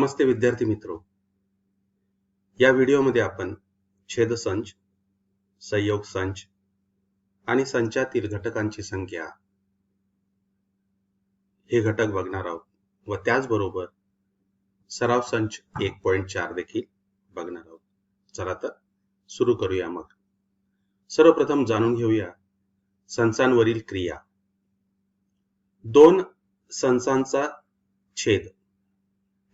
नमस्ते विद्यार्थी मित्रो, या व्हिडिओमध्ये आपण छेदसंच, संयोग संच आणि संचातील घटकांची संख्या हे घटक बघणार आहोत व त्याचबरोबर सराव संच 1.4 देखील बघणार आहोत. चला तर सुरू करूया. मग सर्वप्रथम जाणून घेऊया संचांवरील क्रिया. दोन संचांचा छेद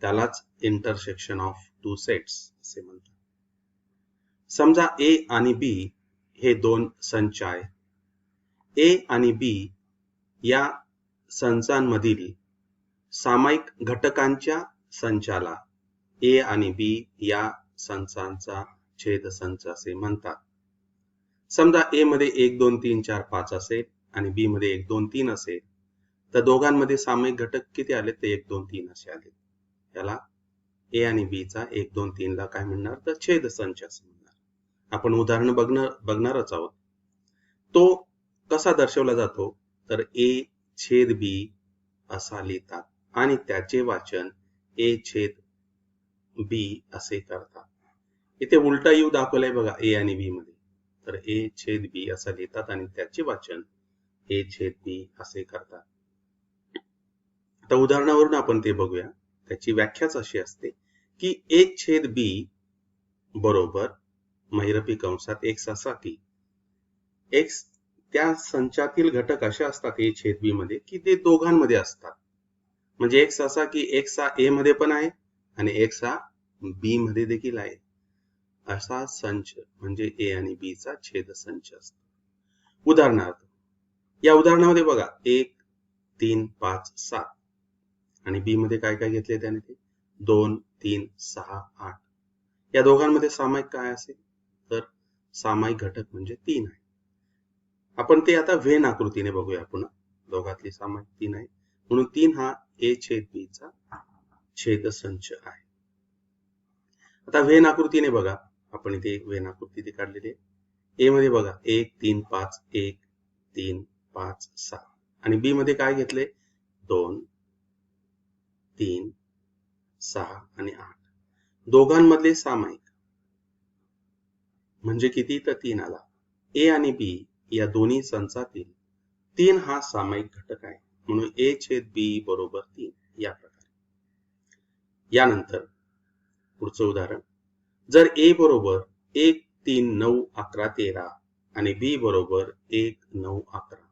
त्यालाच इंटरसेक्शन ऑफ टू सेट्स असे म्हणतात. समजा ए आणि बी हे दोन संच आहेत. ए आणि बी या संचांमधील सामायिक घटकांच्या संचाला ए आणि बी या संचांचा छेदसंच असे म्हणतात. समजा ए मध्ये 1 2 3 4 5 असेल आणि बी मध्ये 1 2 3 असेल, तर दोघांमध्ये सामायिक घटक किती आले? ते 1 2 3 असे आले. याला ए आणि बी चा 1 2 3 ला काय म्हणणार? तर छेदसंच असे म्हणणार. आपण उदाहरण बघणारच आहोत. तो कसा दर्शवला जातो? तर ए छेद बी असा लिहितात आणि त्याचे वाचन ए छेद बी असे करतात. इथे उलटा यू दाखवलाय बघा ए आणि बी मध्ये. तर ए छेद बी असं लिहितात आणि त्याचे वाचन ए छेद बी असे करतात. आता उदाहरणावरून आपण ते बघूया. त्याची व्याख्याच अशी असते की ए छेद बी बरोबर महिरपी कंसात एक्स असा की एक्स त्या संचातील घटक असे असतात ए छेद बी मध्ये की ते दोघांमध्ये असतात. म्हणजे एक्स असा की एक्स हा ए मध्ये पण आहे आणि एक्स हा बी मध्ये देखील आहे. असा संच म्हणजे ए आणि बी चा छेदसंच असतो. उदाहरणार्थ या उदाहरणामध्ये बघा 1 3 5 7 आणि बी मध्ये काय काय घेतले त्याने? ते 2 3 6 8. या दोघांमध्ये सामायिक काय असेल? तर सामायिक घटक म्हणजे 3 आहे. आपण ते आता व्हेन आकृतीने बघूया. पुन्हा दोघातली सामायिक 3 आहे म्हणून 3 हा ए छेद बी चा छेदसंच आहे. आता व्हेन आकृतीने बघा. आपण इथे व्हेन आकृती ती काढलेली आहे. ए मध्ये बघा 1 3 5 1 3 5 6 आणि बी मध्ये काय घेतले? 2 3 6 आणि 8. दोघांमधले सामायिक म्हणजे किती? तर 3 आला. ए आणि बी या दोन्ही संचातील 3 हा सामायिक घटक आहे म्हणून ए छेद बी बरोबर 3 या प्रकारे. यानंतर पुढचं उदाहरण. जर ए बरोबर 1 3 9 11 13 आणि बी बरोबर 1 9 11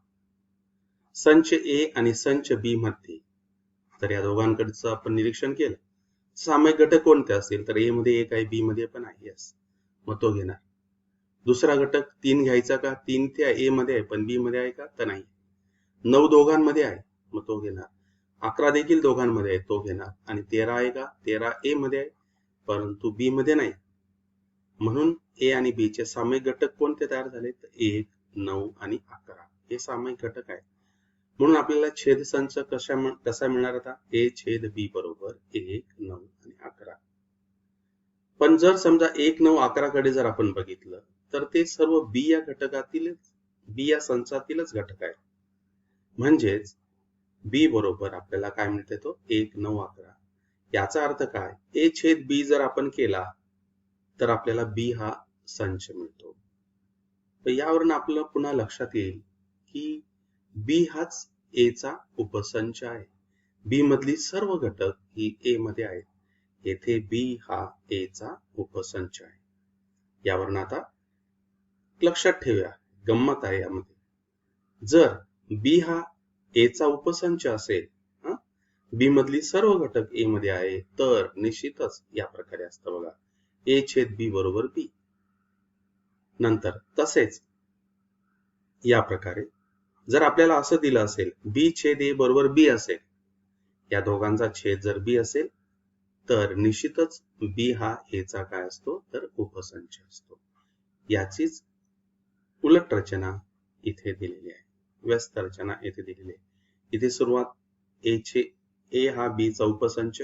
संच ए आणि संच बी मध्ये, तर या दोघांकडचं आपण निरीक्षण केलं. सामायिक घटक कोणते असतील? तर ए मध्ये 1 आहे, बी मध्ये पण आहे. यस, मग तो घेणार. दुसरा घटक 3 घ्यायचा का? 3 त्या ए मध्ये आहे पण बी मध्ये आहे का? तर नाही. 9 दोघांमध्ये आहे मग तो घेणार. 11 देखील दोघांमध्ये आहे, तो घेणार. आणि 13 आहे का? 13 ए मध्ये आहे परंतु बी मध्ये नाही. म्हणून ए आणि बी चे सामायिक घटक कोणते तयार झाले? तर 1 9 आणि 11 हे सामायिक घटक आहेत. म्हणून आपल्याला छेदसंच कसा मिळणार? आता ए छेद बी बरोबर 1 9 आणि 11. पण जर समजा 1 9 11 कडे जर आपण बघितलं तर ते सर्व बी या घटकातील, बी या संचातीलच घटक आहेत. म्हणजेच बी बरोबर आपल्याला काय मिळते? तो 1 9 11. याचा अर्थ काय? ए छेद बी जर आपण केला तर आपल्याला बी हा संच मिळतो. तर यावरून आपल्याला पुन्हा लक्षात येईल की बी हाच ए चा उपसंच आहे. बी मधली सर्व घटक ही ए मध्ये आहेत. येथे बी हा ए चा उपसंच आहे. यावरून आता लक्षात ठेवूया, गंमत आहे यामध्ये. जर बी हा ए चा उपसंच असेल, बी मधली सर्व घटक ए मध्ये आहे, तर निश्चितच या प्रकारे असतं बघा. ए छेद बी बरोबर बी. नंतर तसेच या प्रकारे जर आपल्याला असं दिलं असेल बी छेद ए बरोबर बी असेल, या दोघांचा छेद जर बी असेल तर निश्चितच बी हा ए चा काय असतो? तर उपसंच असतो. याचीच उलट रचना इथे दिलेली आहे. व्यस्त रचना येथे दिलेली आहे. इथे सुरुवात ए हा बी चा उपसंच,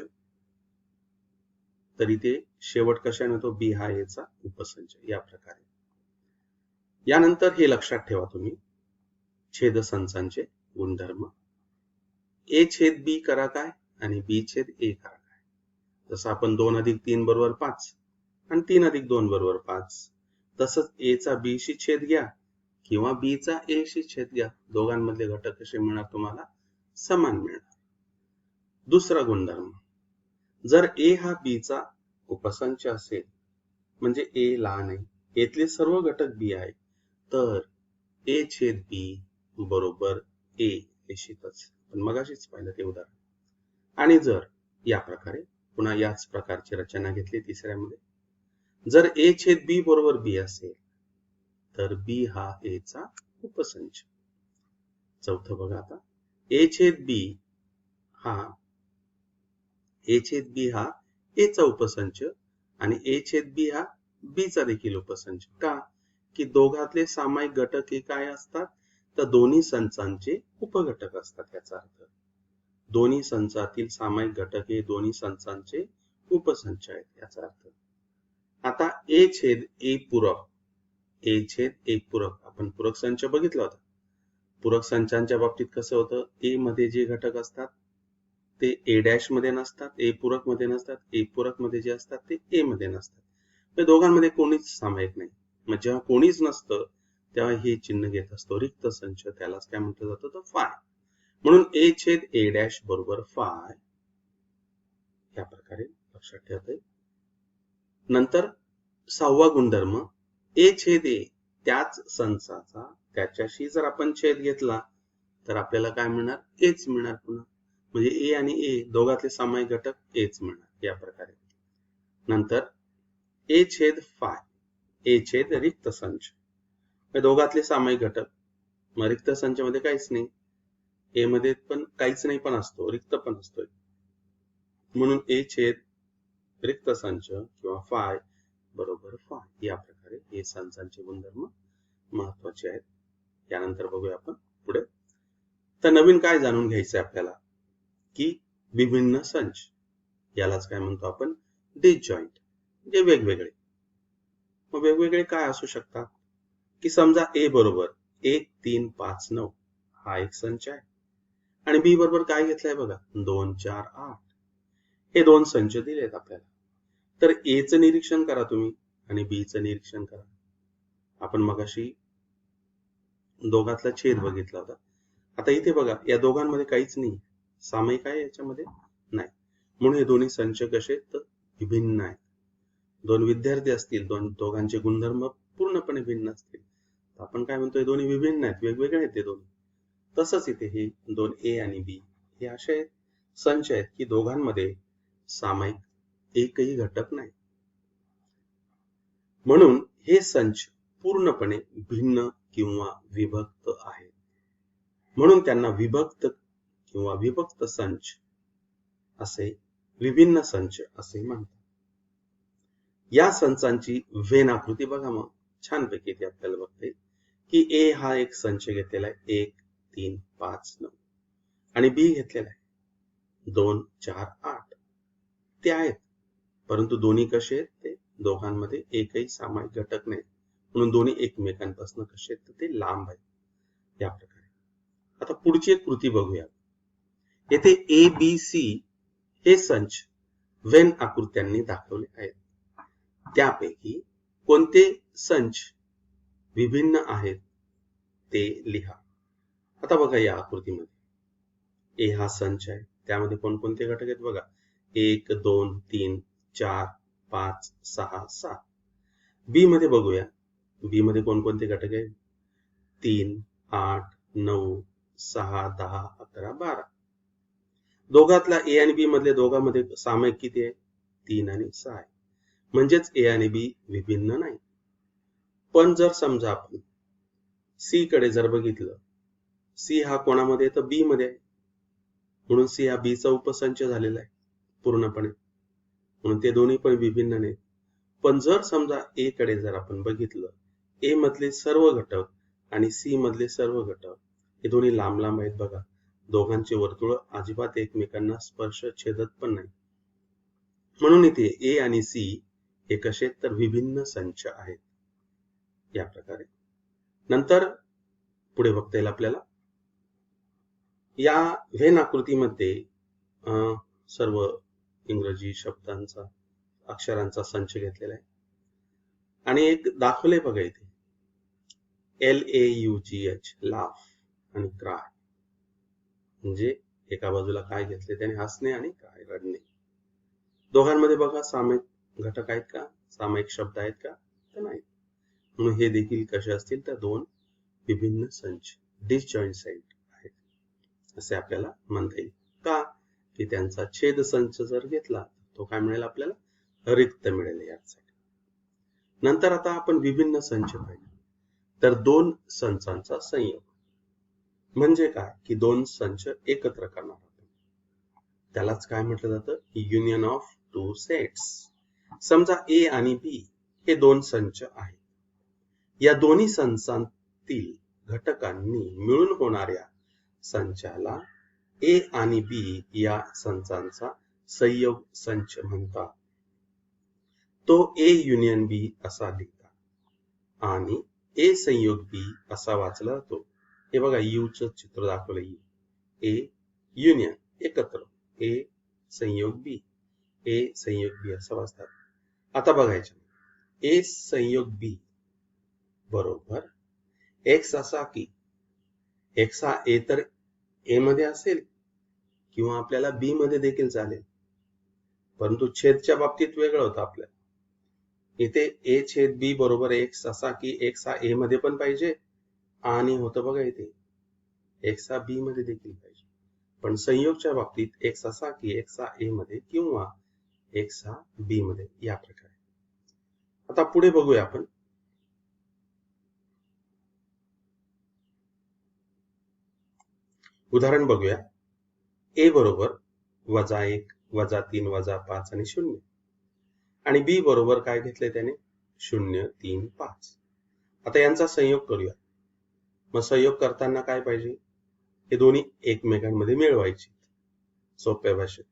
तर इथे शेवट कशाने होतो? बी हा ए चा उपसंच. या प्रकारे. यानंतर हे लक्षात ठेवा तुम्ही छेदसंचांचे गुणधर्म. ए छेद बी करा काय आणि बी छेद ए करा काय. जसं आपण 2 अधिक 3 बरोबर 5 आणि 3 अधिक 2 बरोबर 5, तसंच a चा b शी छेद घ्या किंवा b चा a शी छेद घ्या. दोघांमधले घटक कसे मिळणार तुम्हाला? समान मिळणार. दुसरा गुणधर्म, जर a हा b चा उपसंच असेल, म्हणजे a लहान आहे, यातले सर्व घटक b आहे, तर a छेद b बरोबर a निश्चितच. पण मगाशीच पाहिलं ते उदाहरण. आणि जर या प्रकारे पुन्हा याच प्रकारची रचना घेतली तिसऱ्यामध्ये, जर a छेद b बरोबर b असेल, तर b हा a चा उपसंच. चौथं बघा आता, a छेद b हा a चा उपसंच आणि a छेद b हा b चा देखील उपसंच. का? की दोघातले सामायिक घटक हे काय असतात? तर दोन्ही संचांचे उपघटक असतात. याचा अर्थ दोन्ही संचातील सामायिक घटक हे दोन्ही संचांचे उपसंच आहेत. याचा अर्थ आता a छेद a पूरक आपण पूरक संच बघितला होता. पूरक संचांच्या बाबतीत कसं होतं? a मध्ये जे घटक असतात ते a डॅश मध्ये नसतात, a पूरक मध्ये नसतात, a पूरक मध्ये जे असतात ते a मध्ये नसतात. तर दोघांमध्ये कोणीच सामायिक नाही. मग जेव्हा कोणीच नसतं तेव्हा हे चिन्ह घेत असतो रिक्त संच. त्यालाच काय म्हटलं जातं? तर फाय. म्हणून a छेद a डॅश बरोबर फाय. या प्रकारे लक्षात ठेवता येईल. नंतर सहावा गुणधर्म, a छेद a त्याच संचाचा त्याच्याशी जर आपण छेद घेतला तर आपल्याला काय मिळणार? aच मिळणार पुन्हा. म्हणजे a आणि a दोघातले सामायिक घटक aच मिळणार. या प्रकारे. नंतर a छेद फाय, a छेद रिक्त संच. दोघातले सामायिक घटक, मग रिक्त संचामध्ये काहीच नाही, a मध्ये पण काहीच नाही पण असतो, रिक्त पण असतोय. म्हणून a छेद रिक्त संच किंवा फाय बरोबर फाय. या प्रकारे हे संचांचे गुणधर्म महत्वाचे आहेत. यानंतर बघूया आपण पुढे. तर नवीन काय जाणून घ्यायचं आहे आपल्याला? की विभिन्न संच, यालाच काय म्हणतो आपण? डिसजॉइंट, म्हणजे वेगवेगळे. मग वेगवेगळे काय असू शकतात? की समजा a बरोबर 1 3 5 9 हा एक संच आहे आणि b बरोबर काय घेतलंय बघा 2 4 8. हे दोन संच दिलेत आपल्याला. तर a चं निरीक्षण करा तुम्ही आणि b चं निरीक्षण करा. आपण मगाशी दोघातला छेद बघितला होता. आता इथे बघा, या दोघांमध्ये काहीच नाही, सामायिक आहे याच्यामध्ये नाही. म्हणून हे दोन्ही संच कसे? तर विभिन्न आहेत. दोन विद्यार्थी असतील, दोघांचे गुणधर्म पूर्णपणे भिन्न असतील, तर आपण काय म्हणतो? हे दोन्ही विभिन्न आहेत, वेगवेगळे आहेत ते दोन्ही. तसंच इथे हे दोन a आणि b हे असे संच आहेत की दोघांमध्ये सामायिक एकही घटक नाही. म्हणून हे संच पूर्णपणे भिन्न किंवा विभक्त आहेत. म्हणून त्यांना विभक्त किंवा विभक्त संच असे, विभिन्न संच असे म्हणतात. या संचांची व्हेन आकृती बघा मग छानपैकी ते आपल्याला बघता येईल की a हा एक संच घेतलेला आहे 1 3 5 9 आणि b घेतलेला आहे 2 4 8. ते आहेत, परंतु दोन्ही कसे आहेत? ते दोघांमध्ये एकही सामायिक घटक नाही. म्हणून दोन्ही एकमेकांपासून कसे आहेत? तर ते लांब आहेत. या प्रकारे. आता पुढची एक कृती बघूया. येथे a b c हे संच व्हेन आकृत्यांनी दाखवले आहेत. त्यापैकी कोणते संच विभिन्न आहेत ते लिहा. आता बघा या आकृतीमध्ये a हा संच आहे, त्यामध्ये कोणकोणते घटक आहेत बघा 1 2 3 4 5 6 7. b मध्ये बघूया, b मध्ये कोणकोणते घटक आहेत 3 8 9 6 10 11 12. दोघातला a आणि b मधले दोघांमध्ये सामायिक किती आहे? 3 आणि 6 आहे. म्हणजेच a आणि b विभिन्न नाही. पण जर समजा आपण c कडे जर बघितलं, c हा कोणामध्ये तर b मध्ये आहे, म्हणून c हा b चा उपसंच झालेला आहे पूर्णपणे. म्हणून ते दोन्ही पण विभिन्न नाहीत. पण जर समजा a कडे जर आपण बघितलं, a मधले सर्व घटक आणि c मधले सर्व घटक हे दोन्ही लांब लांब आहेत बघा. दोघांचे वर्तुळ अजिबात एकमेकांना स्पर्श छेदत पण नाही. म्हणून इथे a आणि c हे कसे? तर विभिन्न संच आहेत. या प्रकारे. नंतर पुढे बघता येईल आपल्याला, या व्हेन आकृतीमध्ये सर्व इंग्रजी शब्दांचा अक्षरांचा संच घेतलेला आहे आणि एक दाखवले बघा इथे LAUGH लाफ आणि क्राय, म्हणजे एका बाजूला काय घेतले त्याने हसणे आणि काय रडणे. दोघांमध्ये बघा सामायिक घटक आहेत का, सामायिक शब्द आहेत का, तर नाही. म्हणून हे देखील कसे असतील तर दोन विभिन्न संच डिसजॉईंट संच आहेत असे आपल्याला म्हणता येईल. का की त्यांचा छेद संच जर घेतला तो काय मिळेल आपल्याला, रिक्त मिळेल यासाठी. नंतर आता आपण विभिन्न संच पाहिले तर दोन संचांचा संयोग म्हणजे काय की दोन संच एकत्र करणार आपण, त्यालाच काय म्हटलं जातं, युनियन ऑफ टू सेट्स. समजा A आणि B हे दोन संच आहेत. या दोन्ही संचांतील घटकांनी मिळून होणाऱ्या संचाला A आणि B या संचांचा संयोग संच म्हणतात. तो A युनियन B असा लिहितात आणि A संयोग B असा वाचला जातो. हे बघा U चं चित्र दाखवलं, A युनियन एकत्र, A संयोग B, A संयोग B असं वाचतात. आता बघायचं A संयोग B बरोबर X असा की X हा A तर A मध्ये असेल किंवा आपल्याला B मध्ये देखील चालेल, परंतु छेदच्या बाबतीत वेगळं होतं आपल्याला. इथे A छेद B बरोबर X असा की X हा A मध्ये पण पाहिजे आणि होतं बघा इथे X हा B मध्ये देखील पाहिजे. पण संयोगच्या बाबतीत X असा की X हा A मध्ये किंवा X हा B मध्ये, या प्रकारे. आता पुढे बघूया आपण. उदाहरण बघूया. A बरोबर -1, -3, -5 आणि 0 आणि B बरोबर काय घेतले त्याने 0, 3, 5. आता यांचा संयोग करूया. मग संयोग करताना काय पाहिजे, हे दोन्ही एकमेकांमध्ये मिळवायचे सोप्या भाषेत.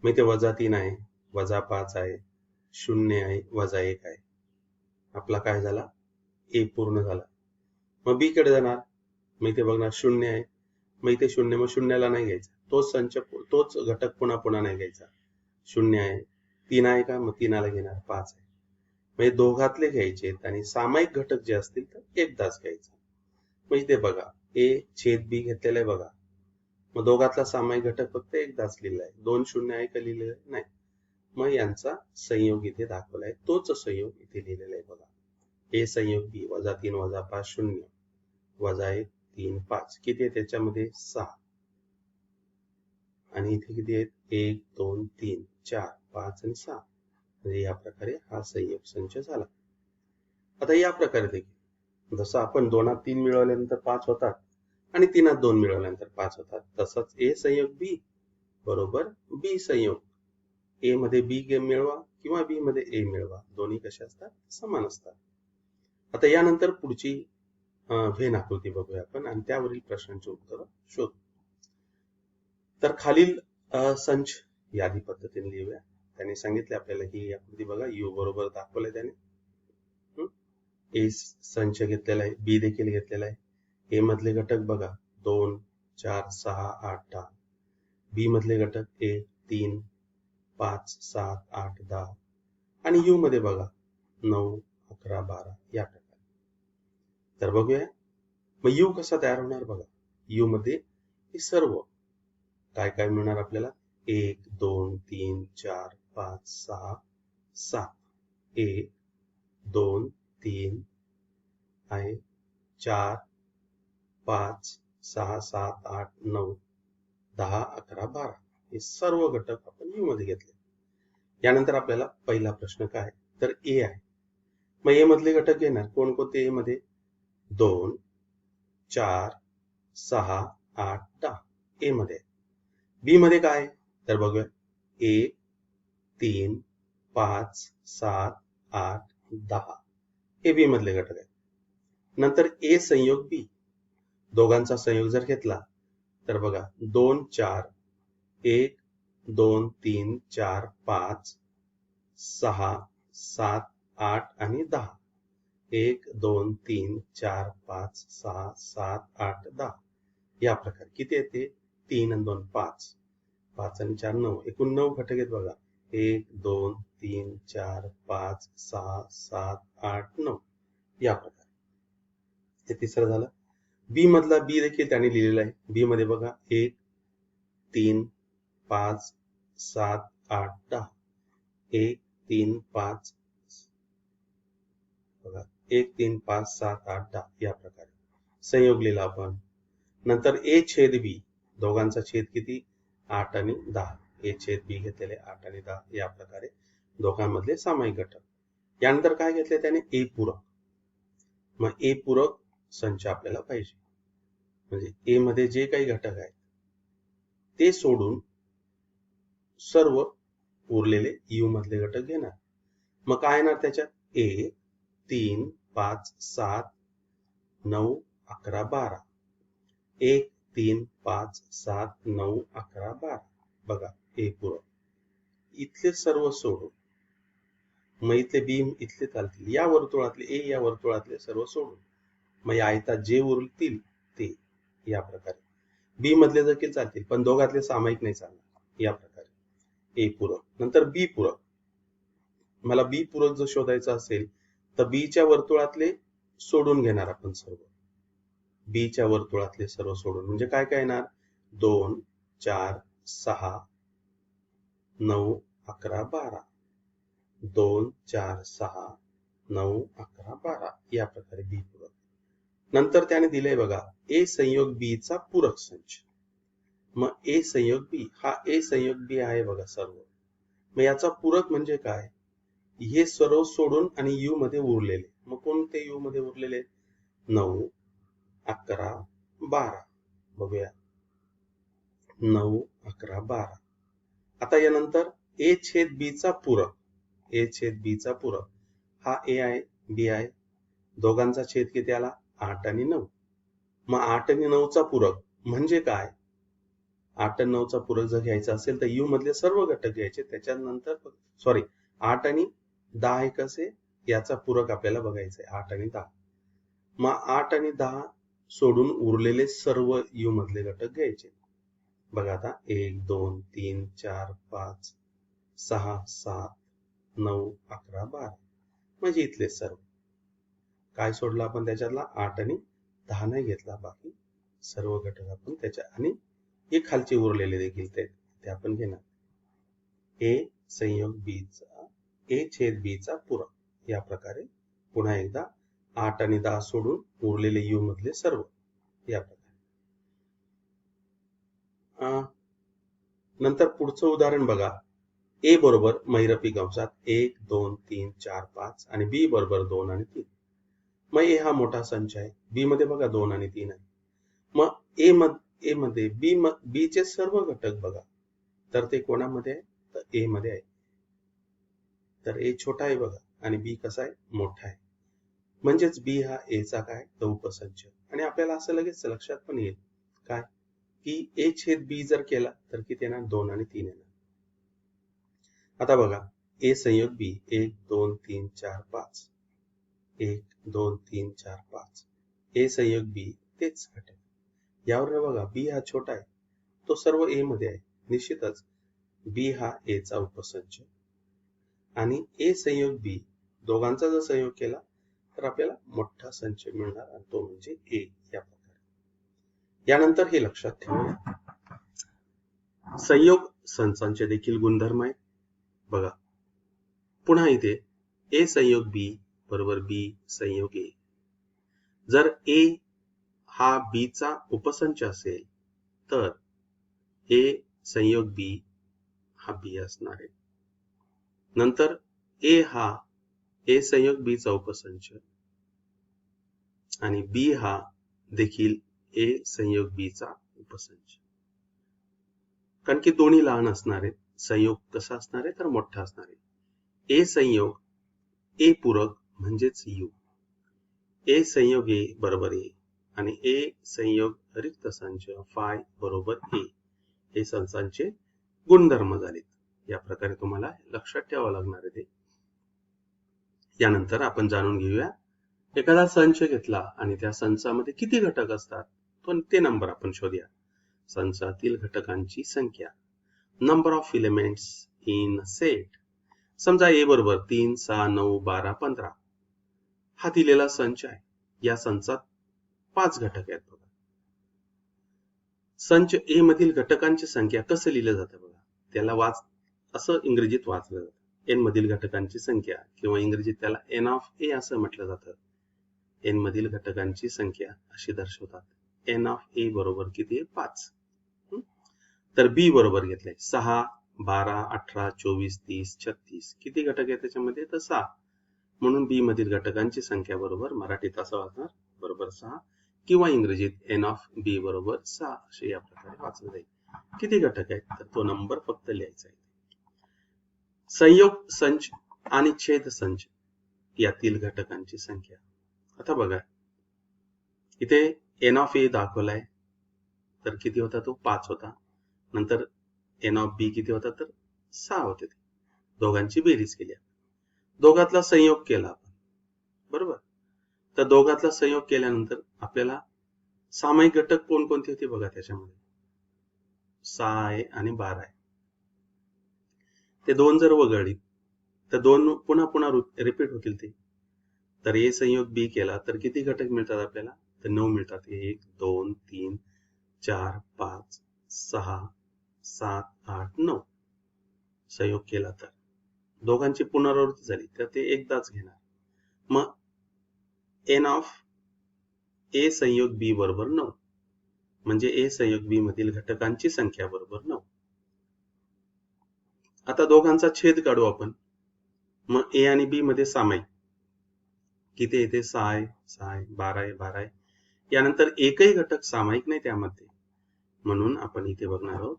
मग इथे -3 आहे, -5 आहे, 0 आहे, -1 आहे. आपला काय झाला, A पूर्ण झाला. मग B कडे जाणार, मग इथे बघणार 0 आहे, मग इथे 0, मग 0ला नाही घ्यायचा, तोच संच, तोच घटक पुन्हा पुन्हा नाही घ्यायचा. 0 आहे, 3 आहे का, मग 3ला घेणार, 5 आहे. म्हणजे दोघातले घ्यायचे आणि सामायिक घटक जे असतील तर एकदाच घ्यायचा. मग इथे बघा A छेद B घेतलेला आहे बघा, मग दोघातला सामायिक घटक फक्त एकदाच लिहिला आहे. 2 0 आहे का लिहिलेलं नाही, मग यांचा संयोग इथे दाखवला आहे, तोच संयोग इथे लिहिलेला आहे बघा. A संयोग B -3 -5 0 -1 3 5, किती आहे त्याच्यामध्ये 6 आणि इथे किती आहेत 1 2 3 4 5 आणि 6. म्हणजे या प्रकारे हा संयोग संच झाला. आता या प्रकारे देखील जसं आपण 2त 3 मिळवल्यानंतर 5 होतात आणि 3त 2 मिळवल्यानंतर 5 होतात, तसंच A संयोग B बरोबर B संयोग, A मध्ये B मिळवा किंवा B मध्ये A मिळवा, दोन्ही कसे असतात, समान असतात. आता यानंतर पुढची व्हेन आकृती बघूया आपण आणि त्यावरील प्रश्नांची उत्तरं शोधू. तर खालील संच यादी पद्धतीने लिहूया. त्याने सांगितले आपल्याला ही आकृती बघा, U बरोबर दाखवलंय त्याने. A संच घेतलेला आहे, B देखील घेतलेला आहे. A मधले घटक बघा 2 4 6 8 10, B मधले घटक 1 3 5 7 8 10 आणि U मध्ये बघा 9 11 12 या प्रकारे. तर बघूया मग U कसा तयार होणार बघा. U मध्ये हे सर्व काय काय मिळणार आपल्याला, 1 2 3 4 5 6 7, 1 2 3 आहे 4 5 6 7 8 9 10 11 12, हे सर्व घटक आपण U मध्ये घेतले. यानंतर आपल्याला पहिला प्रश्न काय तर A आहे. मग A मधले घटक घेणार कोणकोणते, A मध्ये 2 4 6 8 10 A मध्ये. B मध्ये काय तर बघूया 1 3 5 7 8 10, हे B मधले घटक आहेत. नंतर A संयोग B, दोघांचा संयोग जर घेतला तर बघा 2 4 1 2 3 4 5 6 7 8 आणि 10, 1 2 3 4 5 6 7 8 10 या प्रकारे. किती येते 3 आणि 2 5, 5 आणि 4 9, एकूण 9 घटक आहेत बघा. 1 2 3 4 5 6 7 8 9 या प्रकारे. हे तिसरं झालं. बी मधला बी देखील त्याने लिहिलेला आहे. बी मध्ये बघा 1 3 5 7 8 10 1 3 5 बघा 1 3 5 7 8 10 या प्रकारे संयोग लिहिला आपण. नंतर ए छेद बी, दोघांचा छेद किती 8 आणि 10, ए छेद बी घेतलेले 8 आणि 10 या प्रकारे दोघांमधले सामायिक घटक. यानंतर काय घेतले त्याने ए पूरक. मग ए पूरक संच आपल्याला पाहिजे, म्हणजे ए मध्ये जे काही घटक आहेत ते सोडून सर्व उरलेले यू मधले घटक घेणार. मग काय येणार त्याच्यात ए 3 5 7 9 11 12 1 3 5 7 9 11 12 बघा ए पूरक. इथले सर्व सोडून मग इथले बी इथले चालतील, या वर्तुळातले ए या वर्तुळातले सर्व सोडून मग या आयतात जे उरतील ते या प्रकारे. बी मधले देखील चालतील पण दोघातले सामायिक नाही चालणार या प्रकारे ए पूरक. नंतर बी पूरक. मला बी पूरक जर शोधायचं असेल तर बी च्या वर्तुळातले सोडून घेणार आपण सर्व. बी च्या वर्तुळातले सर्व सोडून म्हणजे काय काय येणार 2 4 6 9 11 12 2 4 6 9 11 12 या प्रकारे बी पूरक. नंतर त्याने दिलंय बघा ए संयोग बी चा पूरक संच. मग ए संयोग बी, हा ए संयोग बी आहे बघा सर्व. मग याचा पूरक म्हणजे काय, हे सर्व सोडून आणि यू मध्ये उरलेले. मग कोणते यू मध्ये उरलेले 9 11 12 बघूया 9 11 12. आता यानंतर ए छेद बी चा पूरक. ए छेद बी चा पूरक हा ए आहे बी आहे, दोघांचा छेद किती आला 8 आणि 9. मग 8 आणि 9 चा पूरक म्हणजे काय, 8 आणि 9 चा पूरक जर घ्यायचा असेल तर यू मधले सर्व घटक घ्यायचे, त्याच्यानंतर 8 आणि 10 एक असे याचा पूरक आपल्याला बघायचा आहे 8 आणि 10. मग 8 आणि 10 सोडून उरलेले सर्व यू मधले घटक घ्यायचे. बघा आता 1 2 3 4 5 6 7 9 11 12 म्हणजे इथले सर्व. काय सोडलं आपण त्याच्यातला 8 आणि 10 नाही घेतला, बाकी सर्व घटक आपण त्याच्या आणि हे खालचे उरलेले देखील ते आपण घेणार. ए संयोग बी चा ए छेद बी चा पूरक या प्रकारे पुन्हा एकदा 8 आणि 10 सोडून उरलेले यू मधले सर्व या प्रकारे. नंतर पुढचं उदाहरण बघा. ए बरोबर महिरपी कंसात 1 2 3 4 5 आणि बी बरोबर 2 आणि 3. मग ए हा मोठा संच आहे, बी मध्ये बघा 2 आणि 3 आहे. मग ए मध्ये बी चे सर्व घटक बघा, तर ते कोणामध्ये आहे तर ए मध्ये आहे. तर ए छोटा आहे बघा आणि बी कसा आहे मोठा आहे, म्हणजेच बी हा ए चा काय तर उपसंच. आणि आपल्याला असं लगेच लक्षात पण येईल काय की ए छेद बी जर केला तर किती येणार 2 आणि 3 येणार. आता बघा ए संयोग बी 1 2 3 4 5 1 2 3 4 5 ए संयोग बी तेच घटक. यावर बघा बी हा छोटा आहे, तो सर्व ए मध्ये आहे, निश्चितच बी हा ए चा उपसंच. आणि ए संयोग बी दोघांचा जर संयोग केला तर आपल्याला मोठा संच मिळणार आणि तो म्हणजे ए या प्रकारे. यानंतर हे लक्षात ठेवूया संयोग संचांचे देखील गुणधर्म आहेत. बघा पुन्हा इथे ए संयोग बी बरोबर बी संयोग ए. जर ए हा बी चा उपसंच असेल तर ए संयोग बी हा बी असणार आहे. नंतर ए हा ए संयोग बी चा उपसंच आणि बी हा देखील ए संयोग बी चा उपसंच. कारण की दोन्ही लहान असणार आहेत, संयोग कसा असणार आहे तर मोठा असणार आहे. ए संयोग ए पूरक म्हणजेच यू. ए संयोग ए बरोबर ए आणि ए संयोग रिक्त संच फाय बरोबर ए हे संचांचे गुणधर्म झालेत. या प्रकारे तुम्हाला लक्षात ठेवावं लागणार आहे ते. यानंतर आपण जाणून घेऊया एखादा संच घेतला आणि त्या संचामध्ये किती घटक असतात ते नंबर आपण शोधूया. संचातील घटकांची संख्या, number of elements in set. समजा ए बरोबर 3, 6, 9, 12, 15 हा दिलेला संच आहे. या संचात 5 घटक आहेत बघा. संच ए मधील घटकांची संख्या कसं लिहिलं जातं बघा. त्याला असं इंग्रजीत वाचलं जातं. एन मधील घटकांची संख्या किंवा इंग्रजीत त्याला एन ऑफ ए असं म्हटलं जातं. एन मधील घटकांची संख्या अशी दर्शवतात. एन ऑफ ए बरोबर किती आहे? 5. तर बी बरोबर घेतलंय 6, 12, 18, 24, 30, 36. किती घटक आहेत त्याच्यामध्ये? तर 6. म्हणून बी मधील घटकांची संख्या बरोबर मराठीत असं वाचणार बरोबर 6 किंवा इंग्रजीत एन ऑफ बी बरोबर 6 असे या प्रकारे वाचलं जाईल. किती घटक आहेत? तर तो नंबर फक्त लिहायचा आहे. संयोग संच आणि छेद संच यातील घटकांची संख्या. आता बघा इथे एन ऑफ ए दाखवलाय तर किती होता? तो 5 होता. नंतर एन ऑफ बी किती होता? तर 6 होते. दोघांची बेरीज केली. दोघातला संयोग केला आपण बरोबर. तर दोघातला संयोग केल्यानंतर आपल्याला सामायिक घटक कोणकोणते होते बघा. त्याच्यामध्ये 6 आहे आणि 12 आहे. ते 2 जर वगळली तर 2 पुन्हा पुन्हा रिपीट होतील ते. तर ए संयोग बी केला तर किती घटक मिळतात आपल्याला? तर 9 मिळतात. 1, 2, 3, 4, 5, 6, 7, 8, 9 संयोग केला तर. दोघांची पुनरावृत्ती झाली तर ते एकदाच घेणार. मग एन ऑफ ए संयोग बी बरोबर 9 म्हणजे ए संयोग बी मधील घटकांची संख्या बरोबर 9. आता दोघांचा छेद काढू आपण. मग ए आणि बी मध्ये सामायिक किती येते? 6 आहे, 6 आहे, 12 आहे, 12 आहे. यानंतर एकही घटक सामायिक नाही त्यामध्ये. म्हणून आपण इथे बघणार आहोत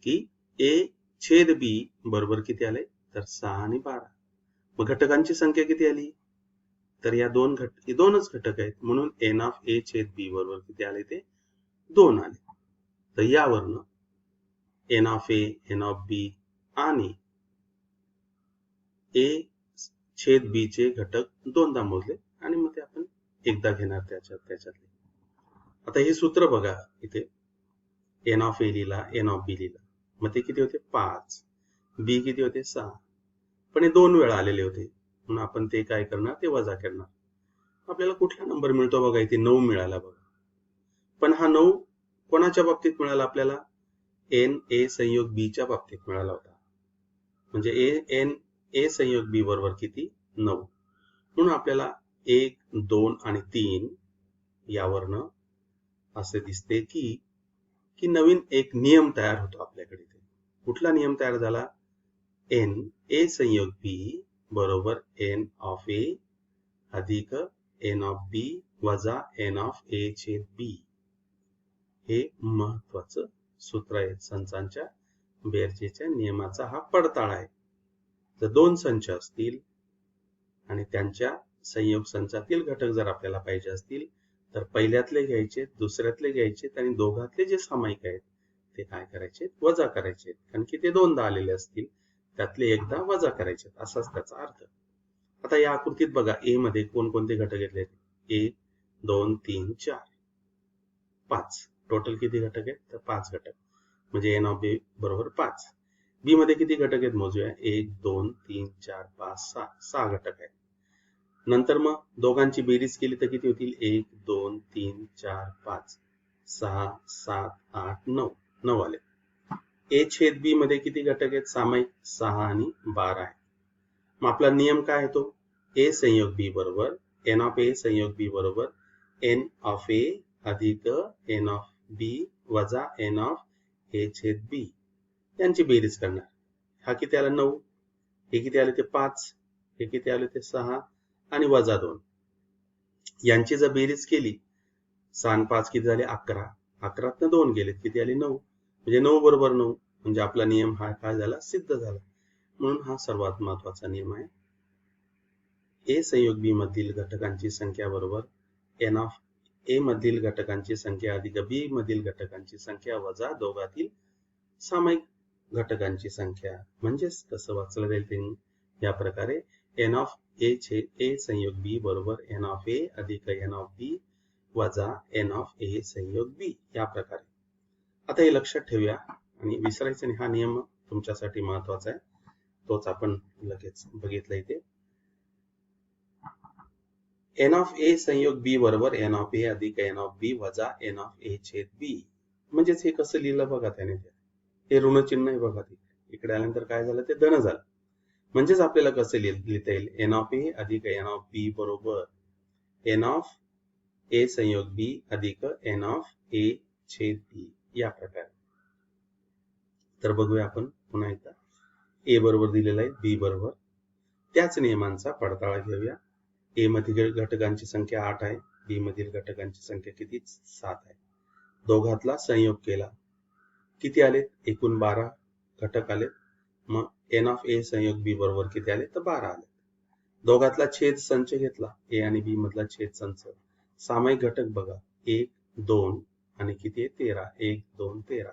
की ए छेद बी बरोबर किती आले? तर 6 आणि 12. मग घटकांची संख्या किती आली? तर या दोनच घटक आहेत. म्हणून एन ऑफ ए छेद बी बरोबर किती आले? ते 2 आले. तर यावरनं N of A, N of B आणि ए छेद बी चे घटक दोनदा मोजले आणि मग ते आपण एकदा घेणार त्याच्यातले. आता हे सूत्र बघा इथे. एन ऑफ ए लिहिला, एन ऑफ बी लिहिला. मग ते किती होते? 5. बी किती होते? 6. पण हे 2 वेळा आलेले होते म्हणून आपण ते काय करणार? ते वजा करणार. आपल्याला कुठला नंबर मिळतो बघा. इथे 9 मिळाला बघा. पण हा 9 कोणाच्या बाबतीत मिळाला आपल्याला? एन ए संयोग बी च्या बाबतीत मिळाला होता. म्हणजे एन ए संयोग बी बरोबर किती? 9. म्हणून आपल्याला 1, 2 आणि 3 यावरनं असे दिसते की नवीन एक नियम तयार होतो आपल्याकडे. कुठला नियम तयार झाला? एन ए संयोग बी बरोबर एन ऑफ ए अधिक एन ऑफ बी वजा एन ऑफ ए छेद बी. हे महत्वाचं सूत्र आहे. संचांच्या बेरजेच्या नियमाचा हा पडताळा आहे. जर 2 संच असतील आणि त्यांच्या संयोग संचातील घटक जर आपल्याला पाहिजे असतील तर पहिल्यातले घ्यायचे, दुसऱ्यातले घ्यायचे आणि दोघातले जे सामायिक आहेत ते काय करायचे? वजा करायचे. कारण की ते 2दा आलेले असतील त्यातले एकदा वजा करायचे. असाच त्याचा अर्थ. आता या आकृतीत बघा ए मध्ये कोणकोणते घटक घेतले? 1, 2, 3, 4, 5. टोटल किती घटक आहेत? तर 5 घटक. म्हणजे एन ऑफ बी बरोबर 5. बी मध्ये किती घटक आहेत मोजूया? 1, 2, 3, 4, 5, 6. 6 घटक आहेत. नंतर मग दोघांची बेरीज केली तर किती होतील? 1, 2, 3, 4, 5, 6, 7, 8, 9. 9 आले. ए छेद बी मध्ये किती घटक आहेत सामायिक? 6 आणि 12 आहे. मग आपला नियम काय होतो? ए संयोग बी बरोबर एन ऑफ ए संयोग बी बरोबर एन ऑफ ए अधिक एन ऑफ बी वजा एन ऑफ ए छेद बी यांची बेरीज करणार. हा किती आला? 9. हे किती आले? ते 5. हे किती आले? ते 6 आणि वजा 2. यांची जर बेरीज केली 6 आणि 5 किती झाले? 11. 11तनं 2 गेले किती आले? 9. म्हणजे 9 बरोबर 9. म्हणजे आपला नियम हा काय झाला? सिद्ध झाला. म्हणून हा सर्वात महत्वाचा नियम आहे. ए संयोग बी मधील घटकांची संख्या बरोबर एन ऑफ ए मधील घटकांची संख्या अधिक बी मधील घटकांची संख्या वजा दोघातील सामायिक घटकांची संख्या. म्हणजेच कसं वाचलं जाईल ते या प्रकारे एन ऑफ ए संयोग बी बरोबर एन ऑफ ए अधिक एन ऑफ बी वजा एन ऑफ ए संयोग बी या प्रकारे. आता हे लक्षात ठेवूया आणि विसरायचं नाही. हा नियम तुमच्यासाठी महत्वाचा आहे. तोच आपण लगेच बघितलं इथे. एन ऑफ ए संयोग बी बरोबर एन ऑफ ए अधिक एन ऑफ बी वजा एन ऑफ ए छेद बी. म्हणजेच हे कसं लिहिलं बघा त्याने. हे ऋणचिन्ह आहे बघा. ते इकडे आल्यानंतर काय झालं, ते धन झालं. म्हणजेच आपल्याला कसं लिहिता येईल, एन ऑफ ए अधिक एन ऑफ बी बरोबर एन ऑफ ए संयोग बी अधिक एन ऑफ ए छेद बी, या प्रकारे. तर बघूया आपण पुन्हा एकदा. ए बरोबर दिलेलं आहे, बी बरोबर. त्याच नियमांचा पडताळा घेऊया. ए मधील घटकांची संख्या 8 आहे, बी मधील घटकांची संख्या किती, 7 आहे. दोघातला संयोग केला, किती आले, एकूण 12 घटक आले. मग एन ऑफ ए संयोग बी बरोबर किती आले, तर 12 आले. दोघातला छेद संच घेतला, ए आणि बी मधला छेद संच. सामायिक घटक बघा, 1 2 आणि किती आहे, 13. 1 2 13.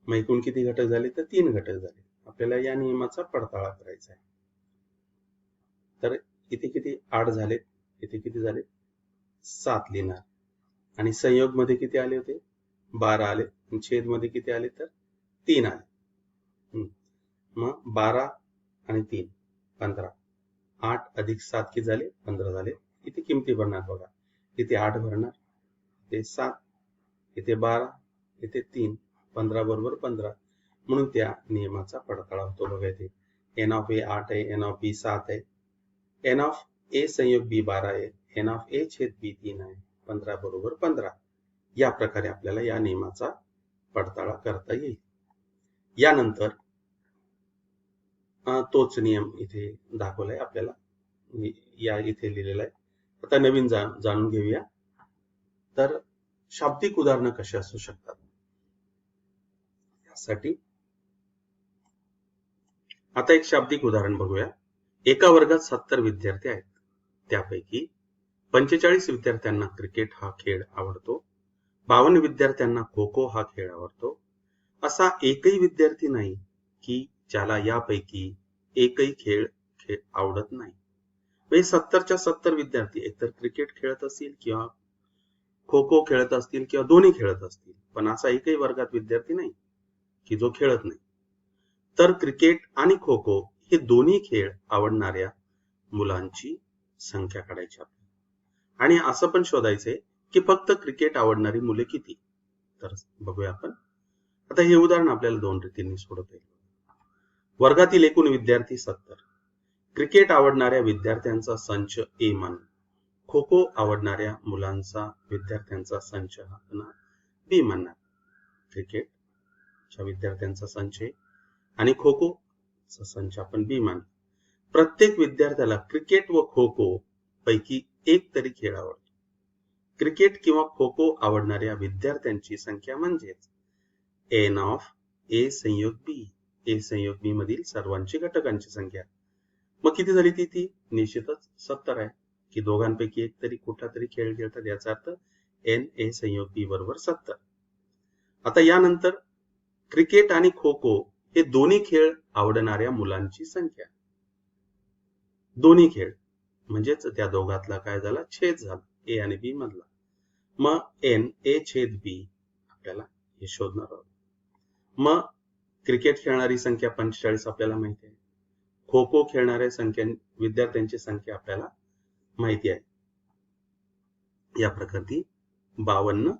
मग एकूण किती घटक झाले, तर 3 घटक झाले. आपल्याला या नियमाचा पडताळा करायचा आहे. तर इथे किती 8 झाले, इथे किती झाले 7 लिहिणार. आणि संयोग मध्ये किती आले होते, 12 आले. आणि छेद मध्ये किती आले, तर 3 आले. मग 12 आणि 3 15. 8 अधिक 7 किती झाले, 15 झाले. इथे किमती भरणार बघा, इथे 8 भरणार, इथे 7, इथे 12, इथे 3. 15 बरोबर 15. म्हणून त्या नियमाचा पडताळा होतो बघा. इथे एन ऑफ ए 8 आहे, एन ऑफ बी 7 आहे, एन ऑफ ए संयोग बी 12 आहे, एन ऑफ ए छेद बी 3 आहे. 15 बरोबर 15. या प्रकारे आपल्याला या नियमाचा पडताळा करता येईल. यानंतर तोच नियम इथे दाखवलाय आपल्याला, या इथे लिहिलेला आहे. आता नवीन जाणून घेऊया. तर शाब्दिक उदाहरणं कशी असू शकतात, यासाठी आता एक शाब्दिक उदाहरण बघूया. एका वर्गात 70 विद्यार्थी आहेत. त्यापैकी 45 विद्यार्थ्यांना क्रिकेट हा खेळ आवडतो, 52 विद्यार्थ्यांना खो खो हा खेळ आवडतो. असा एकही विद्यार्थी नाही की ज्याला यापैकी एकही खेळ आवडत नाही. 70च्या 70 विद्यार्थी एकतर क्रिकेट खेळत असतील किंवा खो खो खेळत असतील किंवा दोन्ही खेळत असतील, पण असा एकही वर्गात विद्यार्थी नाही की जो खेळत नाही. तर क्रिकेट आणि खो खो हे दोन्ही खेळ आवडणाऱ्या मुलांची संख्या काढायची आपल्याला. आणि असं पण शोधायचंय की फक्त क्रिकेट आवडणारी मुले किती. तर बघूया आपण. आता हे उदाहरण आपल्याला 2 रीतींनी सोडवता येईल. वर्गातील एकूण विद्यार्थी 70. क्रिकेट आवडणाऱ्या विद्यार्थ्यांचा संच ए मानू, खो खो आवडणाऱ्या मुलांचा विद्यार्थ्यांचा संच बी म्हणणार. क्रिकेटच्या विद्यार्थ्यांचा संच आणि खो खो संच आपण बी मानू. प्रत्येक विद्यार्थ्याला क्रिकेट व खो खो पैकी एक तरी खेळ आवडतो. क्रिकेट किंवा खो खो आवडणाऱ्या विद्यार्थ्यांची संख्या म्हणजेच एन ऑफ ए संयोग बी, ए संयोग बी मधील सर्वांची घटकांची संख्या. मग किती झाली ती निश्चितच 70 आहे, की दोघांपैकी एक तरी कुठला तरी खेळ खेळतात, याचा अर्थ एन ए संयोग बी बरोबर 70. आता यानंतर क्रिकेट आणि खो खो हे दोन्ही खेळ आवडणाऱ्या मुलांची संख्या. दोन्ही खेळ म्हणजेच त्या दोघातला काय झाला, छेद झाला ए आणि बी मधला. मग एन ए छेद बी आपल्याला हे शोधणार आहोत. मग क्रिकेट खेळणारी संख्या 45 आपल्याला माहिती आहे, खो खो खेळणाऱ्या विद्यार्थ्यांची संख्या आपल्याला माहिती आहे. या प्रकारची 52.